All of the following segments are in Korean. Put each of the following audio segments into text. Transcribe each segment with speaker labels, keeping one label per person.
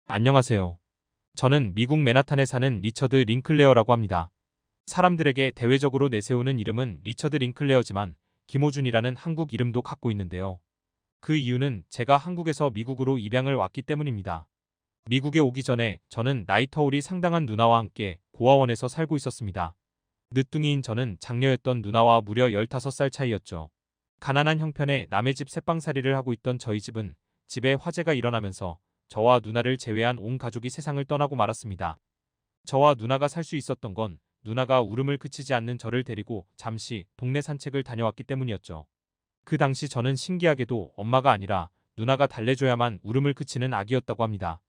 Speaker 1: 안녕하세요. 저는 미국 맨하탄에 사는 리처드 링클레어라고 합니다. 사람들에게 대외적으로 내세우는 이름은 리처드 링클레어지만 김호준이라는 한국 이름도 갖고 있는데요. 그 이유는 제가 한국에서 미국으로 입양을 왔기 때문입니다. 미국에 오기 전에 저는 나이 터울이 상당한 누나와 함께 고아원에서 살고 있었습니다. 늦둥이인 저는 장녀였던 누나와 무려 15살 차이였죠. 가난한 형편에 남의 집 새빵살이를 하고 있던 저희 집은 집에 화재가 일어나면서 저와 누나를 제외한 온 가족이 세상을 떠나고 말았습니다. 저와 누나가 살 수 있었던 건 누나가 울음을 그치지 않는 저를 데리고 잠시 동네 산책을 다녀왔기 때문이었죠. 그 당시 저는 신기하게도 엄마가 아니라 누나가 달래줘야만 울음을 그치는 아기였다고 합니다.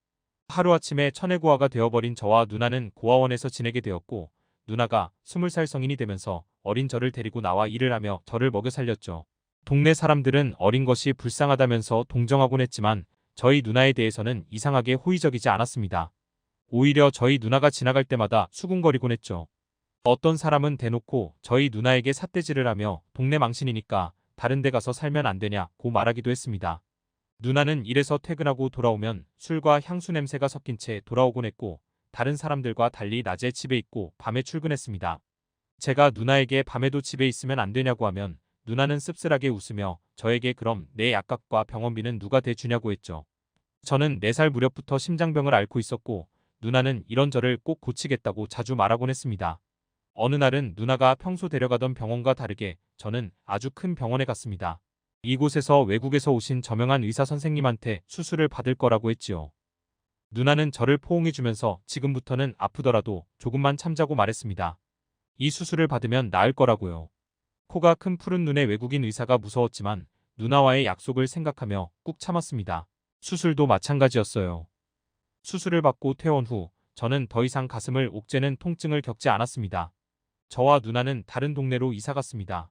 Speaker 1: 하루아침에 천혜고아가 되어버린 저와 누나는 고아원에서 지내게 되었고 누나가 20살 성인이 되면서 어린 저를 데리고 나와 일을 하며 저를 먹여 살렸죠. 동네 사람들은 어린 것이 불쌍하다면서 동정하곤 했지만 저희 누나에 대해서는 이상하게 호의적이지 않았습니다. 오히려 저희 누나가 지나갈 때마다 수군거리곤 했죠. 어떤 사람은 대놓고 저희 누나에게 삿대질을 하며 동네 망신이니까 다른 데 가서 살면 안 되냐고 말하기도 했습니다. 누나는 일에서 퇴근하고 돌아오면 술과 향수 냄새가 섞인 채 돌아오곤 했고 다른 사람들과 달리 낮에 집에 있고 밤에 출근했습니다. 제가 누나에게 밤에도 집에 있으면 안 되냐고 하면 누나는 씁쓸하게 웃으며 저에게 그럼 내 약값과 병원비는 누가 대주냐고 했죠. 저는 4살 무렵부터 심장병을 앓고 있었고 누나는 이런 저를 꼭 고치겠다고 자주 말하곤 했습니다. 어느 날은 누나가 평소 데려가던 병원과 다르게 저는 아주 큰 병원에 갔습니다. 이곳에서 외국에서 오신 저명한 의사 선생님한테 수술을 받을 거라고 했지요. 누나는 저를 포옹해주면서 지금부터는 아프더라도 조금만 참자고 말했습니다. 이 수술을 받으면 나을 거라고요. 코가 큰 푸른 눈의 외국인 의사가 무서웠지만 누나와의 약속을 생각하며 꾹 참았습니다. 수술도 마찬가지였어요. 수술을 받고 퇴원 후 저는 더 이상 가슴을 옥죄는 통증을 겪지 않았습니다. 저와 누나는 다른 동네로 이사 갔습니다.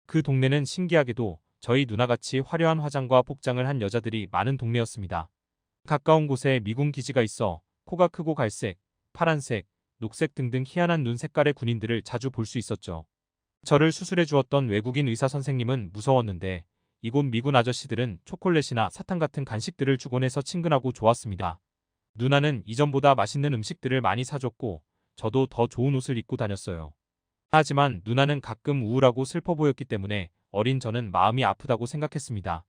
Speaker 1: 그 동네는 신기하게도 저희 누나같이 화려한 화장과 복장을 한 여자들이 많은 동네였습니다. 가까운 곳에 미군 기지가 있어 코가 크고 갈색, 파란색, 녹색 등등 희한한 눈 색깔의 군인들을 자주 볼 수 있었죠. 저를 수술해 주었던 외국인 의사 선생님은 무서웠는데 이곳 미군 아저씨들은 초콜릿이나 사탕 같은 간식들을 주곤 해서 친근하고 좋았습니다. 누나는 이전보다 맛있는 음식들을 많이 사줬고 저도 더 좋은 옷을 입고 다녔어요. 하지만 누나는 가끔 우울하고 슬퍼 보였기 때문에 어린 저는 마음이 아프다고 생각했습니다.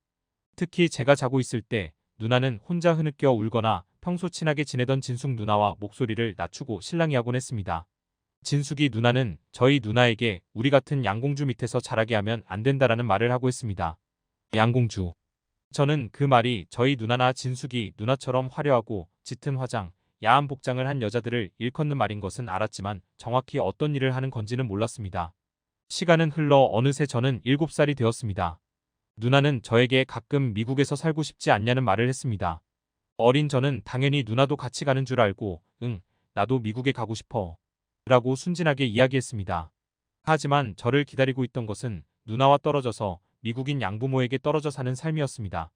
Speaker 1: 특히 제가 자고 있을 때 누나는 혼자 흐느껴 울거나 평소 친하게 지내던 진숙 누나와 목소리를 낮추고 실랑이하곤 했습니다. 진숙이 누나는 저희 누나에게 우리 같은 양공주 밑에서 자라게 하면 안 된다라는 말을 하고 했습니다. 양공주. 저는 그 말이 저희 누나나 진숙이 누나처럼 화려하고 짙은 화장, 야한 복장을 한 여자들을 일컫는 말인 것은 알았지만 정확히 어떤 일을 하는 건지는 몰랐습니다. 시간은 흘러 어느새 저는 7살이 되었습니다. 누나는 저에게 가끔 미국에서 살고 싶지 않냐는 말을 했습니다. 어린 저는 당연히 누나도 같이 가는 줄 알고 응, 나도 미국에 가고 싶어 라고 순진하게 이야기했습니다. 하지만 저를 기다리고 있던 것은 누나와 떨어져서 미국인 양부모에게 떨어져 사는 삶이었습니다.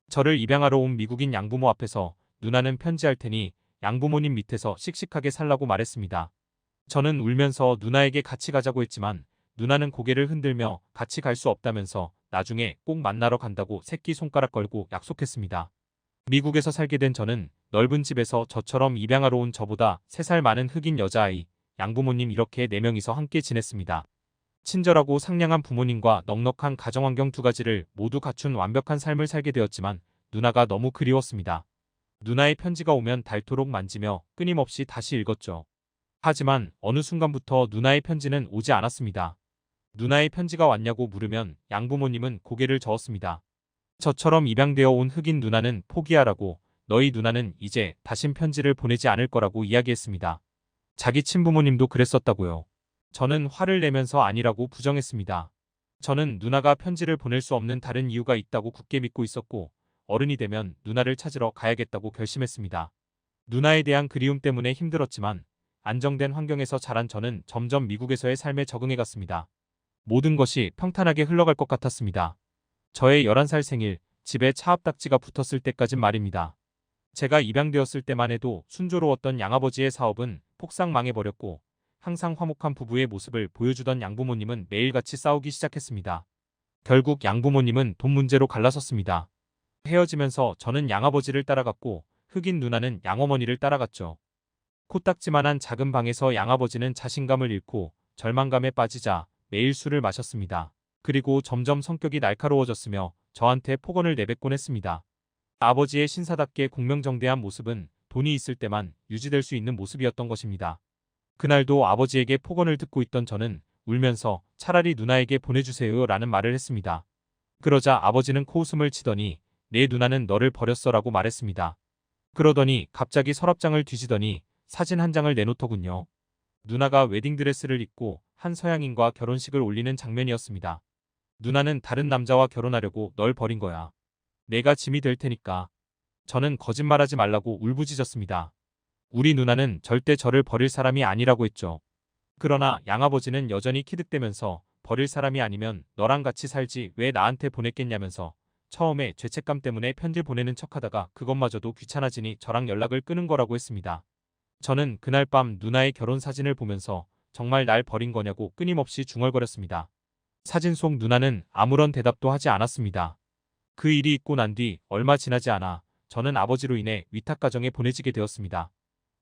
Speaker 1: 저를 입양하러 온 미국인 양부모 앞에서 누나는 편지할 테니 양부모님 밑에서 씩씩하게 살라고 말했습니다. 저는 울면서 누나에게 같이 가자고 했지만 누나는 고개를 흔들며 같이 갈 수 없다면서 나중에 꼭 만나러 간다고 새끼손가락 걸고 약속했습니다. 미국에서 살게 된 저는 넓은 집에서 저처럼 입양하러 온 저보다 3살 많은 흑인 여자아이, 양부모님 이렇게 4명이서 함께 지냈습니다. 친절하고 상냥한 부모님과 넉넉한 가정환경 두 가지를 모두 갖춘 완벽한 삶을 살게 되었지만 누나가 너무 그리웠습니다. 누나의 편지가 오면 닳도록 만지며 끊임없이 다시 읽었죠. 하지만 어느 순간부터 누나의 편지는 오지 않았습니다. 누나의 편지가 왔냐고 물으면 양부모님은 고개를 저었습니다. 저처럼 입양되어 온 흑인 누나는 포기하라고 너희 누나는 이제 다신 편지를 보내지 않을 거라고 이야기했습니다. 자기 친부모님도 그랬었다고요. 저는 화를 내면서 아니라고 부정했습니다. 저는 누나가 편지를 보낼 수 없는 다른 이유가 있다고 굳게 믿고 있었고 어른이 되면 누나를 찾으러 가야겠다고 결심했습니다. 누나에 대한 그리움 때문에 힘들었지만 안정된 환경에서 자란 저는 점점 미국에서의 삶에 적응해갔습니다. 모든 것이 평탄하게 흘러갈 것 같았습니다. 저의 11살 생일, 집에 차압딱지가 붙었을 때까진 말입니다. 제가 입양되었을 때만 해도 순조로웠던 양아버지의 사업은 폭삭 망해버렸고 항상 화목한 부부의 모습을 보여주던 양부모님은 매일같이 싸우기 시작했습니다. 결국 양부모님은 돈 문제로 갈라섰습니다. 헤어지면서 저는 양아버지를 따라갔고 흑인 누나는 양어머니를 따라갔죠. 코딱지만한 작은 방에서 양아버지는 자신감을 잃고 절망감에 빠지자 매일 술을 마셨습니다. 그리고 점점 성격이 날카로워졌으며 저한테 폭언을 내뱉곤 했습니다. 아버지의 신사답게 공명정대한 모습은 돈이 있을 때만 유지될 수 있는 모습이었던 것입니다. 그날도 아버지에게 폭언을 듣고 있던 저는 울면서 차라리 누나에게 보내주세요 라는 말을 했습니다. 그러자 아버지는 코웃음을 치더니 내 누나는 너를 버렸어 라고 말했습니다. 그러더니 갑자기 서랍장을 뒤지더니 사진 한 장을 내놓더군요. 누나가 웨딩드레스를 입고 한 서양인과 결혼식을 올리는 장면이었습니다. 누나는 다른 남자와 결혼하려고 널 버린 거야. 내가 짐이 될 테니까. 저는 거짓말하지 말라고 울부짖었습니다. 우리 누나는 절대 저를 버릴 사람이 아니라고 했죠. 그러나 양아버지는 여전히 키득대면서 버릴 사람이 아니면 너랑 같이 살지 왜 나한테 보냈겠냐면서 처음에 죄책감 때문에 편지 보내는 척하다가 그것마저도 귀찮아지니 저랑 연락을 끊은 거라고 했습니다. 저는 그날 밤 누나의 결혼 사진을 보면서 정말 날 버린 거냐고 끊임없이 중얼거렸습니다. 사진 속 누나는 아무런 대답도 하지 않았습니다. 그 일이 있고 난 뒤 얼마 지나지 않아 저는 아버지로 인해 위탁가정에 보내지게 되었습니다.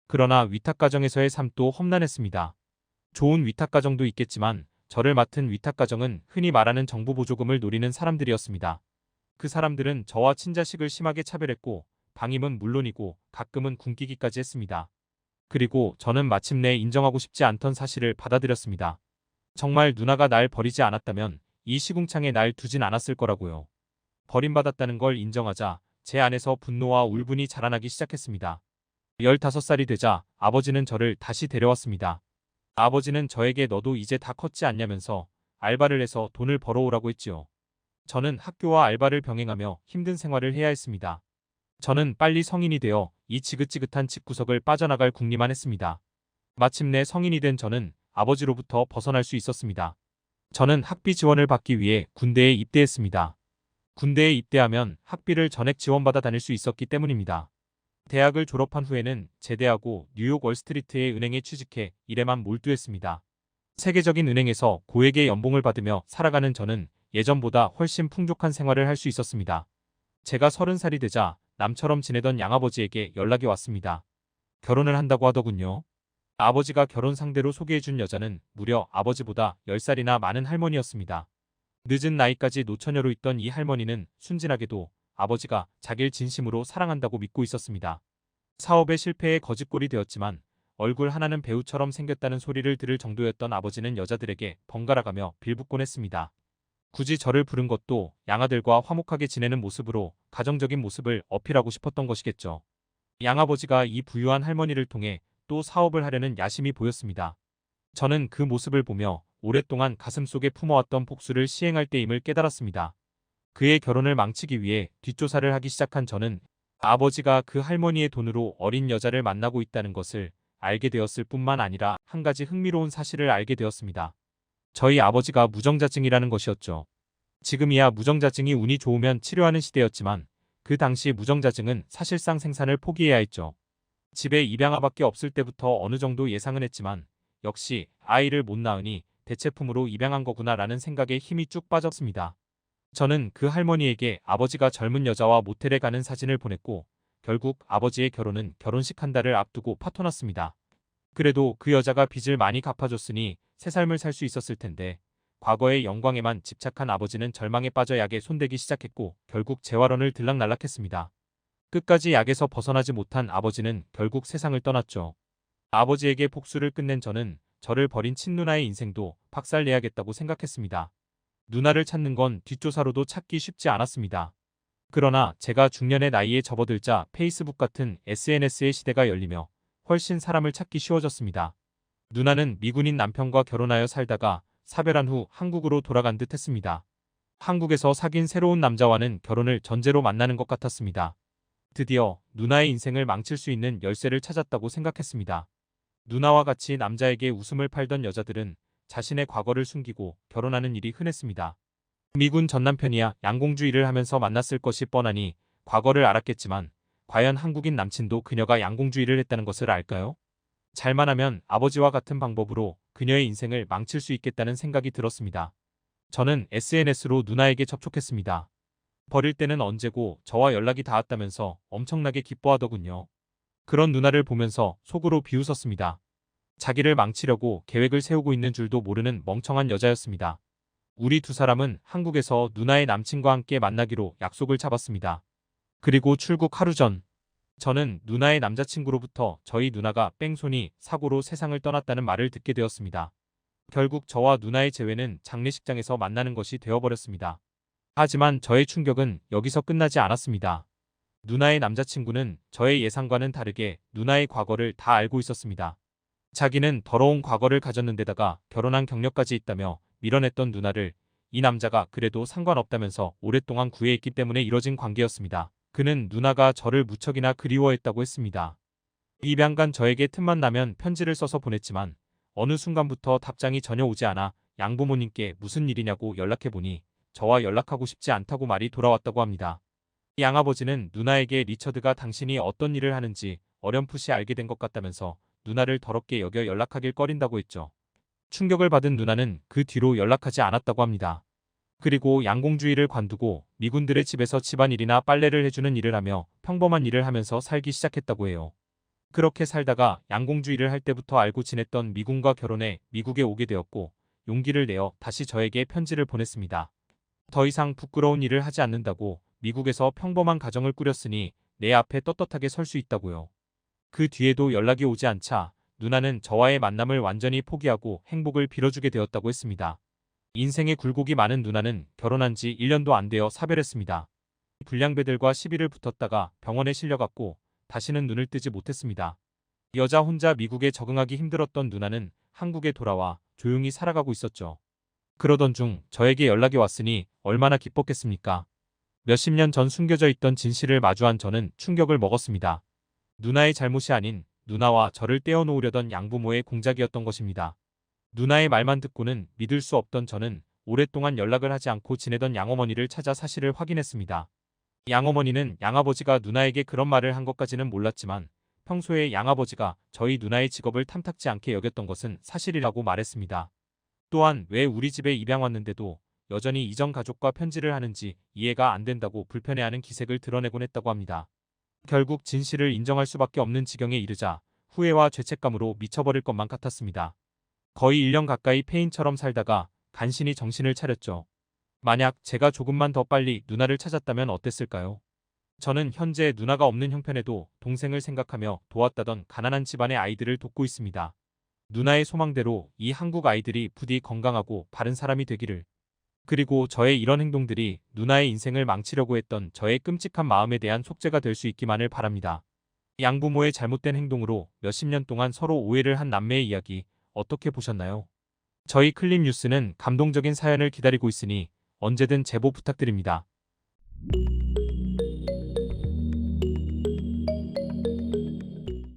Speaker 1: 그러나 위탁가정에서의 삶도 험난했습니다. 좋은 위탁가정도 있겠지만 저를 맡은 위탁가정은 흔히 말하는 정부 보조금을 노리는 사람들이었습니다. 그 사람들은 저와 친자식을 심하게 차별했고 방임은 물론이고 가끔은 굶기기까지 했습니다. 그리고 저는 마침내 인정하고 싶지 않던 사실을 받아들였습니다. 정말 누나가 날 버리지 않았다면 이 시궁창에 날 두진 않았을 거라고요. 버림받았다는 걸 인정하자 제 안에서 분노와 울분이 자라나기 시작했습니다. 15살이 되자 아버지는 저를 다시 데려왔습니다. 아버지는 저에게 너도 이제 다 컸지 않냐면서 알바를 해서 돈을 벌어오라고 했지요. 저는 학교와 알바를 병행하며 힘든 생활을 해야 했습니다. 저는 빨리 성인이 되어 이 지긋지긋한 집구석을 빠져나갈 궁리만 했습니다. 마침내 성인이 된 저는 아버지로부터 벗어날 수 있었습니다. 저는 학비 지원을 받기 위해 군대에 입대했습니다. 군대에 입대하면 학비를 전액 지원받아 다닐 수 있었기 때문입니다. 대학을 졸업한 후에는 제대하고 뉴욕 월스트리트의 은행에 취직해 일에만 몰두했습니다. 세계적인 은행에서 고액의 연봉을 받으며 살아가는 저는 예전보다 훨씬 풍족한 생활을 할 수 있었습니다. 제가 30살이 되자 남처럼 지내던 양아버지에게 연락이 왔습니다. 결혼을 한다고 하더군요. 아버지가 결혼 상대로 소개해준 여자는 무려 아버지보다 10살이나 많은 할머니였습니다. 늦은 나이까지 노처녀로 있던 이 할머니는 순진하게도 아버지가 자기를 진심으로 사랑한다고 믿고 있었습니다. 사업의 실패에 거짓골이 되었지만 얼굴 하나는 배우처럼 생겼다는 소리를 들을 정도였던 아버지는 여자들에게 번갈아가며 빌붙곤 했습니다. 굳이 저를 부른 것도 양아들과 화목하게 지내는 모습으로 가정적인 모습을 어필하고 싶었던 것이겠죠. 양아버지가 이 부유한 할머니를 통해 또 사업을 하려는 야심이 보였습니다. 저는 그 모습을 보며 오랫동안 가슴속에 품어왔던 복수를 시행할 때임을 깨달았습니다. 그의 결혼을 망치기 위해 뒷조사를 하기 시작한 저는 아버지가 그 할머니의 돈으로 어린 여자를 만나고 있다는 것을 알게 되었을 뿐만 아니라 한 가지 흥미로운 사실을 알게 되었습니다. 저희 아버지가 무정자증이라는 것이었죠. 지금이야 무정자증이 운이 좋으면 치료하는 시대였지만 그 당시 무정자증은 사실상 생산을 포기해야 했죠. 집에 입양아밖에 없을 때부터 어느 정도 예상은 했지만 역시 아이를 못 낳으니 대체품으로 입양한 거구나 라는 생각에 힘이 쭉 빠졌습니다. 저는 그 할머니에게 아버지가 젊은 여자와 모텔에 가는 사진을 보냈고 결국 아버지의 결혼은 결혼식 한 달을 앞두고 파토났습니다. 그래도 그 여자가 빚을 많이 갚아줬으니 새 삶을 살 수 있었을 텐데 과거의 영광에만 집착한 아버지는 절망에 빠져 약에 손대기 시작했고 결국 재활원을 들락날락했습니다. 끝까지 약에서 벗어나지 못한 아버지는 결국 세상을 떠났죠. 아버지에게 복수를 끝낸 저는 저를 버린 친누나의 인생도 박살내야겠다고 생각했습니다. 누나를 찾는 건 뒷조사로도 찾기 쉽지 않았습니다. 그러나 제가 중년의 나이에 접어들자 페이스북 같은 SNS의 시대가 열리며 훨씬 사람을 찾기 쉬워졌습니다. 누나는 미군인 남편과 결혼하여 살다가 사별한 후 한국으로 돌아간 듯 했습니다. 한국에서 사귄 새로운 남자와는 결혼을 전제로 만나는 것 같았습니다. 드디어 누나의 인생을 망칠 수 있는 열쇠를 찾았다고 생각했습니다. 누나와 같이 남자에게 웃음을 팔던 여자들은 자신의 과거를 숨기고 결혼하는 일이 흔했습니다. 미군 전 남편이야 양공주의를 하면서 만났을 것이 뻔하니 과거를 알았겠지만 과연 한국인 남친도 그녀가 양공주의를 했다는 것을 알까요? 잘만 하면 아버지와 같은 방법으로 그녀의 인생을 망칠 수 있겠다는 생각이 들었습니다. 저는 SNS로 누나에게 접촉했습니다. 버릴 때는 언제고 저와 연락이 닿았다면서 엄청나게 기뻐하더군요. 그런 누나를 보면서 속으로 비웃었습니다. 자기를 망치려고 계획을 세우고 있는 줄도 모르는 멍청한 여자였습니다. 우리 두 사람은 한국에서 누나의 남친과 함께 만나기로 약속을 잡았습니다. 그리고 출국 하루 전, 저는 누나의 남자친구로부터 저희 누나가 뺑소니 사고로 세상을 떠났다는 말을 듣게 되었습니다. 결국 저와 누나의 재회는 장례식장에서 만나는 것이 되어버렸습니다. 하지만 저의 충격은 여기서 끝나지 않았습니다. 누나의 남자친구는 저의 예상과는 다르게 누나의 과거를 다 알고 있었습니다. 자기는 더러운 과거를 가졌는데다가 결혼한 경력까지 있다며 밀어냈던 누나를 이 남자가 그래도 상관없다면서 오랫동안 구애했기 때문에 이뤄진 관계였습니다. 그는 누나가 저를 무척이나 그리워했다고 했습니다. 입양간 저에게 틈만 나면 편지를 써서 보냈지만 어느 순간부터 답장이 전혀 오지 않아 양부모님께 무슨 일이냐고 연락해보니 저와 연락하고 싶지 않다고 말이 돌아왔다고 합니다. 양아버지는 누나에게 리처드가 당신이 어떤 일을 하는지 어렴풋이 알게 된 것 같다면서 누나를 더럽게 여겨 연락하길 꺼린다고 했죠. 충격을 받은 누나는 그 뒤로 연락하지 않았다고 합니다. 그리고 양공주의를 관두고 미군들의 집에서 집안일이나 빨래를 해주는 일을 하며 평범한 일을 하면서 살기 시작했다고 해요. 그렇게 살다가 양공주의를 할 때부터 알고 지냈던 미군과 결혼해 미국에 오게 되었고 용기를 내어 다시 저에게 편지를 보냈습니다. 더 이상 부끄러운 일을 하지 않는다고 미국에서 평범한 가정을 꾸렸으니 내 앞에 떳떳하게 설 수 있다고요. 그 뒤에도 연락이 오지 않자 누나는 저와의 만남을 완전히 포기하고 행복을 빌어주게 되었다고 했습니다. 인생에 굴곡이 많은 누나는 결혼한 지 1년도 안 되어 사별했습니다. 불량배들과 시비를 붙었다가 병원에 실려갔고 다시는 눈을 뜨지 못했습니다. 여자 혼자 미국에 적응하기 힘들었던 누나는 한국에 돌아와 조용히 살아가고 있었죠. 그러던 중 저에게 연락이 왔으니 얼마나 기뻤겠습니까? 몇십 년 전 숨겨져 있던 진실을 마주한 저는 충격을 먹었습니다. 누나의 잘못이 아닌 누나와 저를 떼어놓으려던 양부모의 공작이었던 것입니다. 누나의 말만 듣고는 믿을 수 없던 저는 오랫동안 연락을 하지 않고 지내던 양어머니를 찾아 사실을 확인했습니다. 양어머니는 양아버지가 누나에게 그런 말을 한 것까지는 몰랐지만 평소에 양아버지가 저희 누나의 직업을 탐탁지 않게 여겼던 것은 사실이라고 말했습니다. 또한 왜 우리 집에 입양 왔는데도 여전히 이전 가족과 편지를 하는지 이해가 안 된다고 불편해하는 기색을 드러내곤 했다고 합니다. 결국 진실을 인정할 수밖에 없는 지경에 이르자 후회와 죄책감으로 미쳐버릴 것만 같았습니다. 거의 1년 가까이 폐인처럼 살다가 간신히 정신을 차렸죠. 만약 제가 조금만 더 빨리 누나를 찾았다면 어땠을까요? 저는 현재 누나가 없는 형편에도 동생을 생각하며 도왔다던 가난한 집안의 아이들을 돕고 있습니다. 누나의 소망대로 이 한국 아이들이 부디 건강하고 바른 사람이 되기를. 그리고 저의 이런 행동들이 누나의 인생을 망치려고 했던 저의 끔찍한 마음에 대한 속죄가 될 수 있기만을 바랍니다. 양부모의 잘못된 행동으로 몇십 년 동안 서로 오해를 한 남매의 이야기 어떻게 보셨나요? 저희 클립 뉴스는 감동적인 사연을 기다리고 있으니 언제든 제보 부탁드립니다.